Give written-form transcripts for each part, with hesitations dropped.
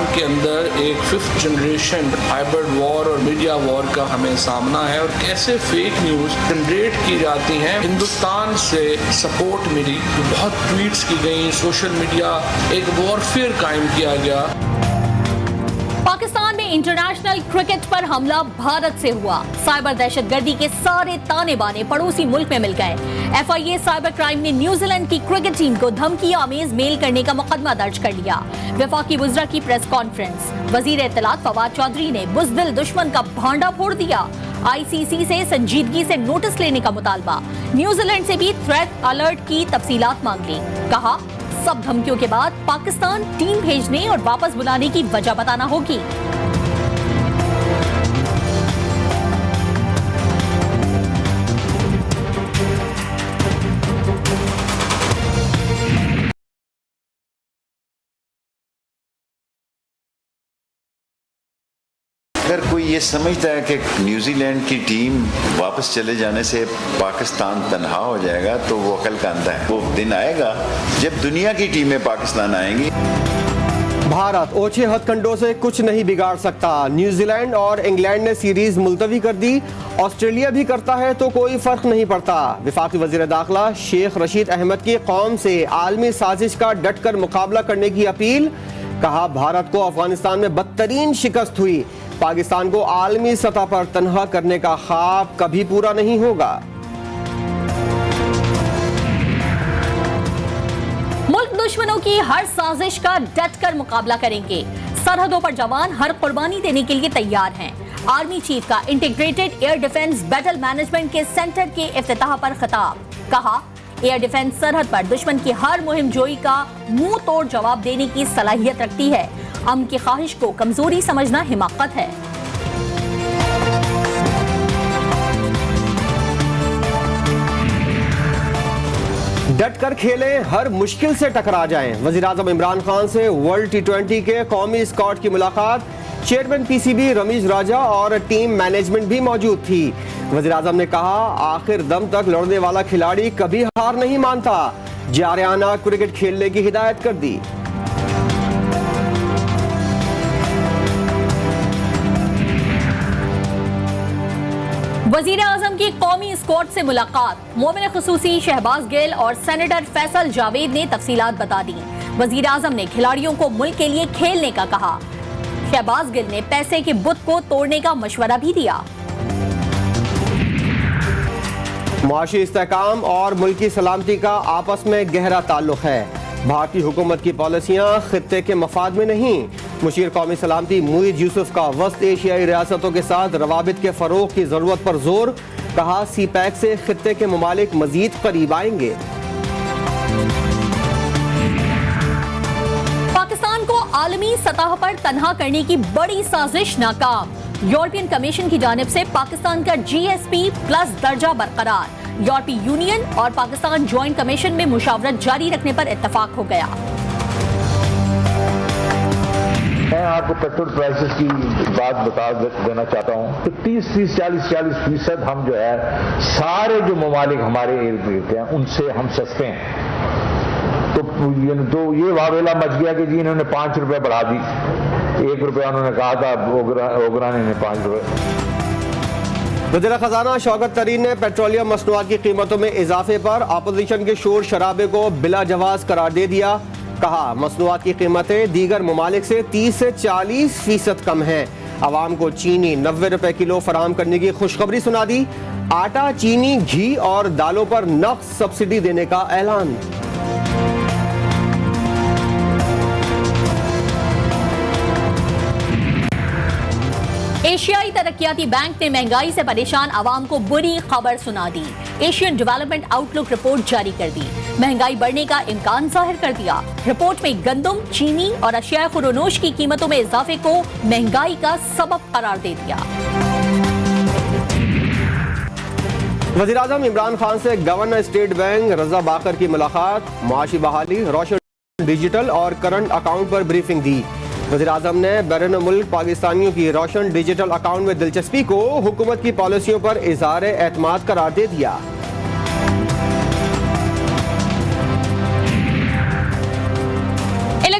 के अंदर एक 5th जनरेशन हाइब्रिड वॉर और मीडिया वॉर का हमें सामना है और कैसे फेक न्यूज जनरेट की जाती हैं। हिंदुस्तान से सपोर्ट मिली, बहुत ट्वीट्स की गई, सोशल मीडिया एक वॉरफेयर कायम किया गया। पाकिस्तान में इंटरनेशनल क्रिकेट पर हमला भारत से हुआ। साइबर दहशतगर्दी के सारे ताने बाने पड़ोसी मुल्क में मिल गए। FIA साइबर क्राइम ने न्यूजीलैंड की क्रिकेट टीम को धमकी आमेज मेल करने का मुकदमा दर्ज कर लिया। वफाकी वज़रा की प्रेस कॉन्फ्रेंस, वजीर इत्तलात फवाद चौधरी ने बुज़दिल दुश्मन का भांडा फोड़ दिया। ICC से संजीदगी से नोटिस लेने का मुतालबा। न्यूजीलैंड से भी थ्रेट अलर्ट की तफसीलात मांग ली। कहा, सब धमकियों के बाद पाकिस्तान टीम भेजने और वापस बुलाने की वजह बताना होगी। अगर कोई ये समझता है कि न्यूजीलैंड की टीम वापस चले जाने से पाकिस्तान तन्हा हो जाएगा तो वो अकल का अंधा है। वो दिन आएगा जब दुनिया की टीमें पाकिस्तान आएंगी। भारत ओछे हथकंडों से कुछ नहीं बिगाड़ सकता। न्यूजीलैंड और इंग्लैंड ने सीरीज मुलतवी कर दी। ऑस्ट्रेलिया भी करता है तो कोई फर्क नहीं पड़ता। वफाकी वजीर दाखिला शेख रशीद अहमद की कौम से आलमी साजिश का डट कर मुकाबला करने की अपील। कहा, भारत को अफगानिस्तान में बदतरीन शिकस्त हुई। पाकिस्तान को आलमी सतह पर तन्हा करने का ख्वाब कभी पूरा नहीं होगा। मुल्क दुश्मनों की हर साजिश का डट कर मुकाबला करेंगे। सरहदों पर जवान हर कुर्बानी देने के लिए तैयार हैं। आर्मी चीफ का integrated air defence battle management के सेंटर के इफ्तिताह पर खिताब। कहा, एयर डिफेंस सरहद पर दुश्मन की हर मुहिम जोई का मुंह तोड़ जवाब देने की सलाहियत रखती है। अमन की ख्वाहिश को कमजोरी समझना हिमाकत है। डट कर खेलें, हर मुश्किल से टकरा जाएं। वजीर आजम इमरान खान से वर्ल्ड T20 के कौमी स्क्वाड की मुलाकात। चेयरमैन PCB रमीज राजा और टीम मैनेजमेंट भी मौजूद थी। वजीर आजम ने कहा, आखिर दम तक लड़ने वाला खिलाड़ी कभी हार नहीं मानता। जारियाना क्रिकेट खेलने की हिदायत कर दी। वजीर आजम की कौमी स्क्वाड से मुलाकात। मोमिन खुसूसी शहबाज गिल और सेनेटर फैसल जावेद ने तफसीलात बता दी। वजीर आजम ने खिलाड़ियों को मुल्क के लिए खेलने का कहा। शहबाज गिल ने पैसे के बुत को तोड़ने का मशवरा भी दिया। मुआशी इस्तेहकाम और मुल्की सलामती का आपस में गहरा ताल्लुक है। भारतीय हुकूमत की पॉलिसियाँ खित्ते के मफाद में नहीं। मुशीर कौमी सलामती मुईद यूसुफ का वस्त एशियाई रियासतों के साथ रवाबित के फरोग की जरूरत पर जोर। कहा, CPEC से खित्ते के ममालिक मजीद करीब आएंगे। पाकिस्तान को आलमी सतह पर तन्हा करने की बड़ी साजिश नाकाम। यूरोपियन कमीशन की जानिब से पाकिस्तान का GSP+ दर्जा बरकरार। यूरोपीय यूनियन और पाकिस्तान ज्वाइंट कमीशन में मुशावरत जारी रखने पर इत्तफाक हो गया। मैं आपको पेट्रोल प्राइसेस की बात बता देना चाहता हूँ कि 30-40% हम जो है सारे जो ममालिक हमारे इर्द गिर्द हैं उनसे हम सस्ते हैं। तो ये वावेला मच गया कि जी इन्होंने 5 रुपए बढ़ा दी। 1 रुपया उन्होंने कहा था ओगराने ने 5 रुपए। वज़ीर ख़ज़ाना शौकत तरीन ने पेट्रोलियम मसनूआत की कीमतों में इजाफे पर अपोजिशन के शोर शराबे को बिला जवाज करार दे दिया। कहा, मसनूआत की कीमतें दीगर ममालिक से 30 से 40% कम हैं। आवाम को चीनी 90 रुपए किलो फराम करने की खुशखबरी सुना दी। आटा, चीनी, घी और दालों पर नक़्स सब्सिडी देने का ऐलान। एशियाई तरक्याती बैंक ने महंगाई से परेशान आवाम को बुरी खबर सुना दी। एशियन डेवलपमेंट आउटलुक रिपोर्ट जारी कर दी। महंगाई बढ़ने का इम्कान जाहिर कर दिया। रिपोर्ट में गंदम, चीनी और अशिया खुरोनोश की कीमतों में इजाफे को महंगाई का सबब करार दे दिया। वज़ीर आज़म इमरान खान से गवर्नर स्टेट बैंक रजा बाकर की मुलाकात। मुआशी बहाली, रोशन डिजिटल और करंट अकाउंट पर ब्रीफिंग दी। वज़ीर आज़म ने बैरून मुल्क पाकिस्तानियों की रोशन डिजिटल अकाउंट में दिलचस्पी को हुकूमत की पॉलिसियों पर इज़हार एतमाद करार दे दिया।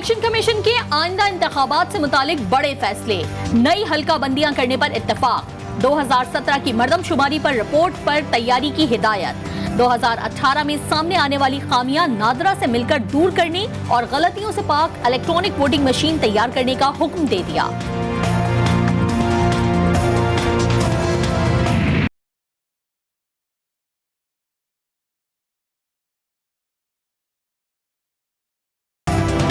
इलेक्शन कमीशन के आइंदा इंतखाबात से मुतालिक बड़े फैसले, नई हल्का बंदियां करने पर इत्तेफाक, 2017 की मर्दमशुमारी पर रिपोर्ट पर तैयारी की हिदायत, 2018 में सामने आने वाली खामियां नादरा से मिलकर दूर करने और गलतियों से पाक इलेक्ट्रॉनिक वोटिंग मशीन तैयार करने का हुक्म दे दिया।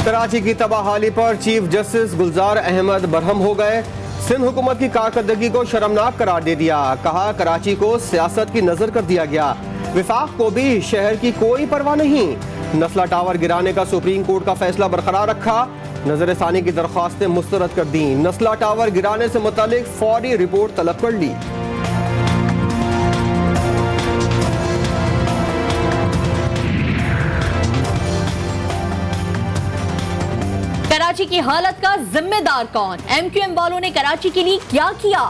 कराची की तबाहाली पर चीफ जस्टिस गुलजार अहमद बरहम हो गए। सिंध हुकूमत की कारकर्दगी को शर्मनाक करार दे दिया। कहा कराची को सियासत की नजर कर दिया गया। विफाक को भी शहर की कोई परवाह नहीं। नस्ला टावर गिराने का सुप्रीम कोर्ट का फैसला बरकरार रखा। नजर सानी की दरख्वास्तें मुस्तरद कर दी। नस्ला टावर गिराने से मुतालिक फौरी रिपोर्ट तलब कर ली। कराची की हालत का जिम्मेदार कौन? एमक्यूएम वालों ने कराची के लिए क्या किया?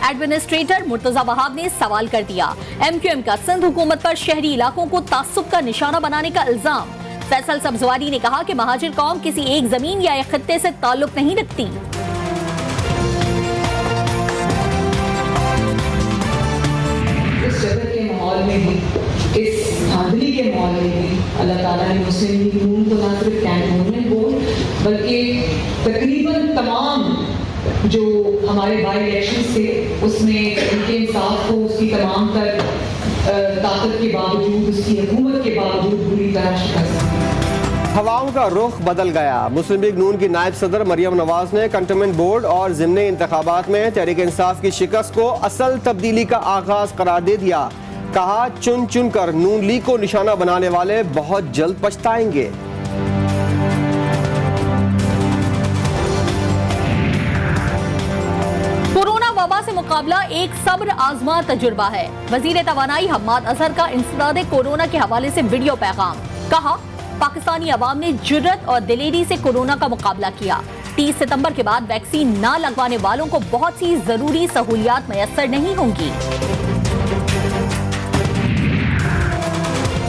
एडमिनिस्ट्रेटर मुर्तजा वहाब ने सवाल कर दिया। एमक्यूएम का सिंध हुकूमत पर शहरी इलाकों को तासुब का निशाना बनाने का इल्जाम। फैसल सब्जवारी ने कहा कि महाजिर कौम किसी एक जमीन या एक खित्ते से ताल्लुक नहीं रखती। इस जगह के माहौल में भी, इस धांधली के माहौल में भी अल्लाह ताला ने मुस्लिम लीग नून को न सिर्फ कैंटोनमेंट बोर्ड बल्कि तकरीबन तमाम जो हमारे बाई इलेक्शन थे उसमें उनके इंसाफ को उसकी तमाम तर ताकत के बावजूद, उसकी हुकूमत के बावजूद बुरी तरह शिकस्त। हवाओं का रुख बदल गया। मुस्लिम लीग नून की नायब सदर मरियम नवाज ने कंटोनमेंट बोर्ड और ज़िमनी इंतखाबात में तहरीक इंसाफ की शिकस्त को असल तब्दीली का आगाज करार दे दिया। कहा चुन चुन कर नून लीग को निशाना बनाने वाले बहुत जल्द पछताएंगे। कोरोना वबा से मुकाबला एक सब्र आजमा तजुर्बा है। वजीर तवानाई हम्माद अजहर का इंसदादे कोरोना के हवाले से वीडियो पैगाम। कहा पाकिस्तानी अवाम ने जुर्रत और दिलेरी से कोरोना का मुकाबला किया। 30 सितंबर के बाद वैक्सीन न लगवाने वालों को बहुत सी जरूरी सहूलियात मैसर नहीं होंगी।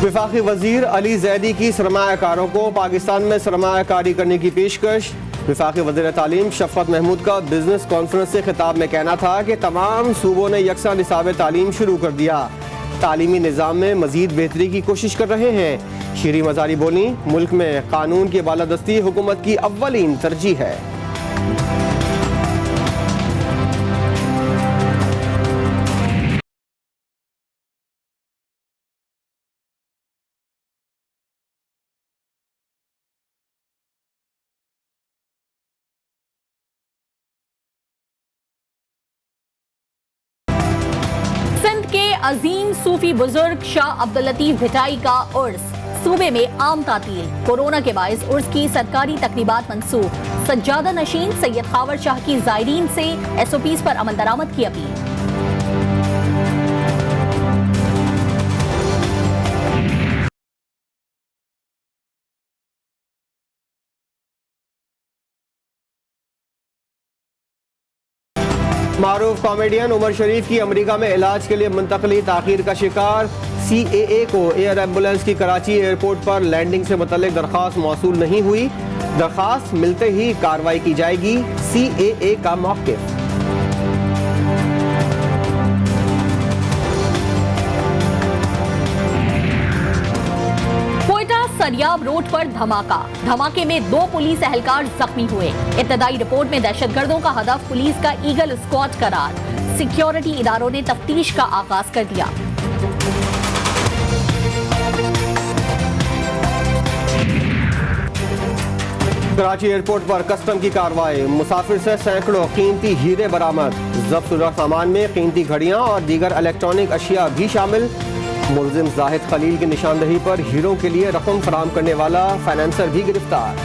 वफाकी वजीर अली जैदी की सरमायाकारों को पाकिस्तान में सरमायाकारी करने की पेशकश। वफाकी वजीर तालीम शफकत महमूद का बिजनेस कॉन्फ्रेंस से खिताब में कहना था कि तमाम सूबों ने यकसा निसाब तालीम शुरू कर दिया। तालीमी निज़ाम में मजीद बेहतरी की कोशिश कर रहे हैं। शीरी मजारी बोली मुल्क में कानून की बालादस्ती हुकूमत की अव्वलीन तरजीह है। सिंध के अजीम सूफी बुजुर्ग शाह अब्दुल लतीफ भिटाई का उर्स, सूबे में आम तातील। कोरोना के बायस उर्स की सरकारी तकरीबात मंसूख। सज्जादा नशीन सैयद खावर शाह की जायरीन से SOPs पर अमल दरामद की अपील। मारूफ कॉमेडियन उमर शरीफ की अमेरिका में इलाज के लिए मुंतकली ताखीर का शिकार। CAA को एयर एम्बुलेंस की कराची एयरपोर्ट पर लैंडिंग से मुतल्लिक दरख्वास्त मौसूल नहीं हुई। दरख्वास्त मिलते ही कार्रवाई की जाएगी। CAA का मौक़िफ़। सरियाब रोड पर धमाके में 2 पुलिस एहलकार जख्मी हुए। इब्तदाई रिपोर्ट में दहशतगर्दों का हदफ पुलिस का ईगल स्क्वाड करार। सिक्योरिटी इदारों ने तफ्तीश का आगाज कर दिया। कराची एयरपोर्ट पर कस्टम की कार्रवाई। मुसाफिर से सैकड़ों कीमती हीरे बरामद। जब्त शुदा सामान में कीमती घड़ियां और दीगर इलेक्ट्रॉनिक अशिया भी शामिल। मुलजिम जाहिद खलील की निशानदही पर हीरों के लिए रकम फराहम करने वाला फाइनेंसर भी गिरफ्तार।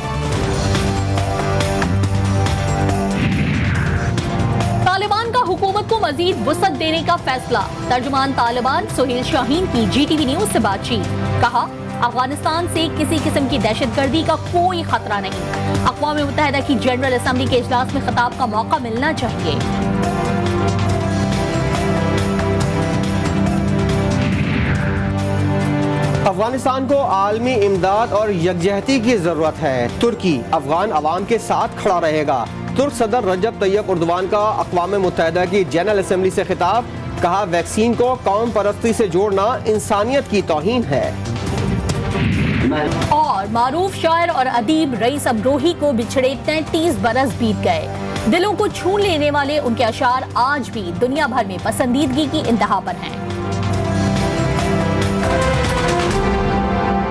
तालिबान का हुकूमत को मजीद वुसअत देने का फैसला। तर्जुमान तालिबान सुहेल शाहीन की GTV न्यूज से बातचीत। कहा अफगानिस्तान से किसी किस्म की दहशतगर्दी का कोई खतरा नहीं। अक़वाम मुत्तहिदा की जनरल असेंबली के इजलास में खिताब का मौका मिलना चाहिए। अफगानिस्तान को आलमी इमदाद और यकजहती की जरूरत है। तुर्की अफगान अवाम के साथ खड़ा रहेगा। तुर्क सदर रजब तैयब उर्दवान का अक़वाम मुत्तहिदा की जनरल असेंबली से खिताब, कहा वैक्सीन को कौम परस्ती से जोड़ना इंसानियत की तौहीन है। और मारूफ शायर और अदीब रईस अमरोही को बिछड़े 33 बरस बीत गए। दिलों को छू लेने वाले उनके अशार आज भी दुनिया भर में पसंदीदगी की इंतहा पर हैं।